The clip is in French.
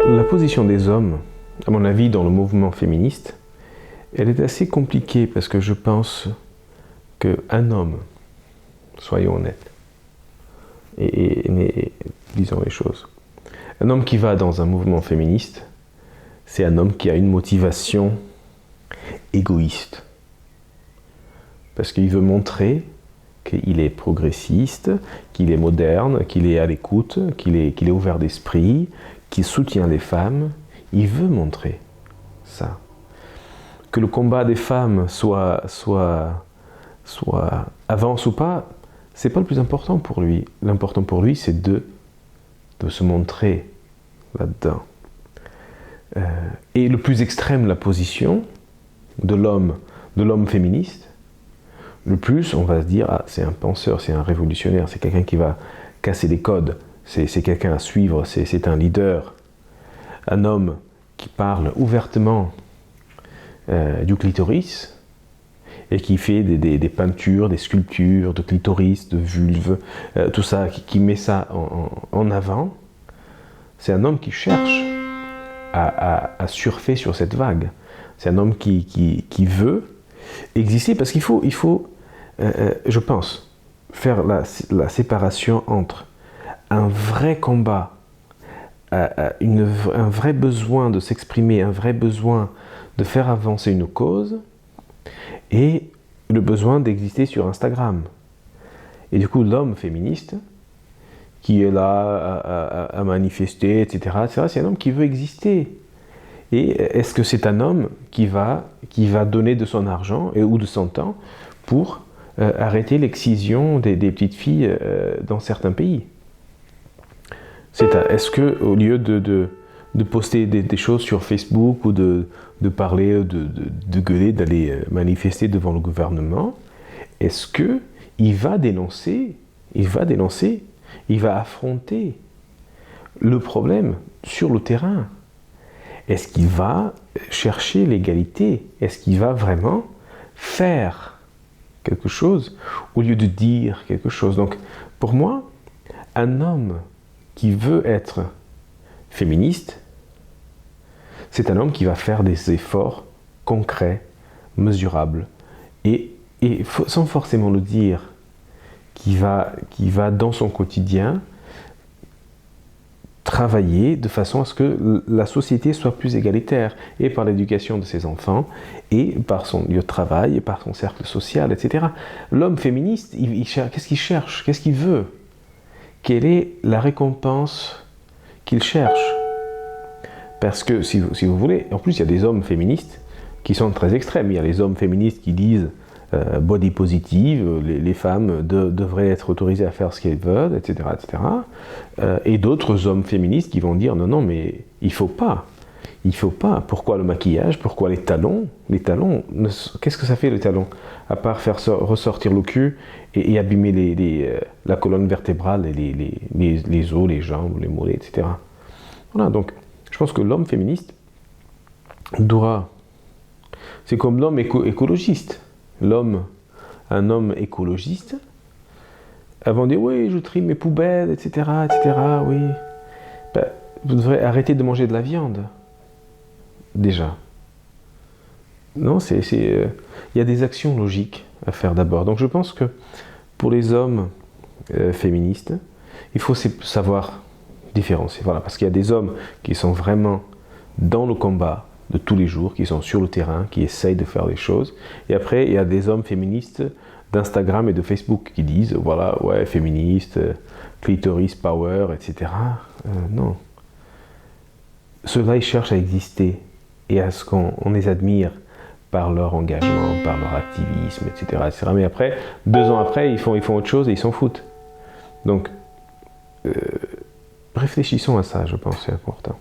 La position des hommes, à mon avis, dans le mouvement féministe, elle est assez compliquée parce que je pense qu'un homme, soyons honnêtes, mais disons les choses, un homme qui va dans un mouvement féministe, c'est un homme qui a une motivation égoïste. Parce qu'il veut montrer qu'il est progressiste, qu'il est moderne, qu'il est à l'écoute, qu'il est ouvert d'esprit, qu'il soutient les femmes. Il veut montrer ça. Que le combat des femmes soit avance ou pas, c'est pas le plus important pour lui. L'important pour lui, c'est de se montrer là-dedans. Et le plus extrême, la position de l'homme féministe, le plus, on va se dire, ah, c'est un penseur, c'est un révolutionnaire, c'est quelqu'un qui va casser les codes, c'est quelqu'un à suivre, c'est un leader. Un homme qui parle ouvertement du clitoris et qui fait des peintures, des sculptures de clitoris, de vulve, tout ça, qui met ça en avant, c'est un homme qui cherche à surfer sur cette vague. C'est un homme qui veut exister parce qu'il faut je pense, faire la séparation entre un vrai combat, un vrai besoin de s'exprimer, un vrai besoin de faire avancer une cause, et le besoin d'exister sur Instagram. Et du coup, l'homme féministe, qui est là à manifester, etc., c'est un homme qui veut exister. Et est-ce que c'est un homme qui va donner de son argent ou de son temps pour arrêter l'excision des petites filles dans certains pays? Est-ce que au lieu de poster des choses sur Facebook ou de parler, de gueuler, d'aller manifester devant le gouvernement, est-ce que il va dénoncer, il va affronter le problème sur le terrain? Est-ce qu'il va chercher l'égalité? Est-ce qu'il va vraiment faire quelque chose au lieu de dire quelque chose? Donc, pour moi, un homme qui veut être féministe, c'est un homme qui va faire des efforts concrets, mesurables, et sans forcément le dire, qui va dans son quotidien travailler de façon à ce que la société soit plus égalitaire, et par l'éducation de ses enfants, et par son lieu de travail, et par son cercle social, etc. L'homme féministe, qu'est-ce qu'il cherche? Qu'est-ce qu'il veut? Quelle est la récompense qu'il cherche? Parce que, si vous voulez, en plus il y a des hommes féministes qui sont très extrêmes. Il y a les hommes féministes qui disent body positive, les femmes devraient être autorisées à faire ce qu'elles veulent, etc. etc. Et d'autres hommes féministes qui vont dire non, mais il faut pas. Pourquoi le maquillage? Pourquoi les talons? Qu'est-ce que ça fait, les talons? À part faire ressortir le cul et abîmer la colonne vertébrale, et les os, les jambes, les mollets, etc. Voilà, donc je pense que l'homme féministe doit... C'est comme l'homme écologiste. Un homme écologiste, avant de dire oui, je trie mes poubelles, etc., oui. Ben, vous devrez arrêter de manger de la viande. Déjà. Non, il y a des actions logiques à faire d'abord. Donc je pense que pour les hommes féministes, il faut savoir différencier. Voilà, parce qu'il y a des hommes qui sont vraiment dans le combat de tous les jours, qui sont sur le terrain, qui essayent de faire des choses. Et après, il y a des hommes féministes d'Instagram et de Facebook qui disent, voilà, ouais, féministe, clitoris power, etc. Non. Ceux-là, ils cherchent à exister et à ce qu'on les admire par leur engagement, par leur activisme, etc. etc. Mais après, 2 ans après, ils font autre chose et ils s'en foutent. Donc, réfléchissons à ça, je pense, c'est important.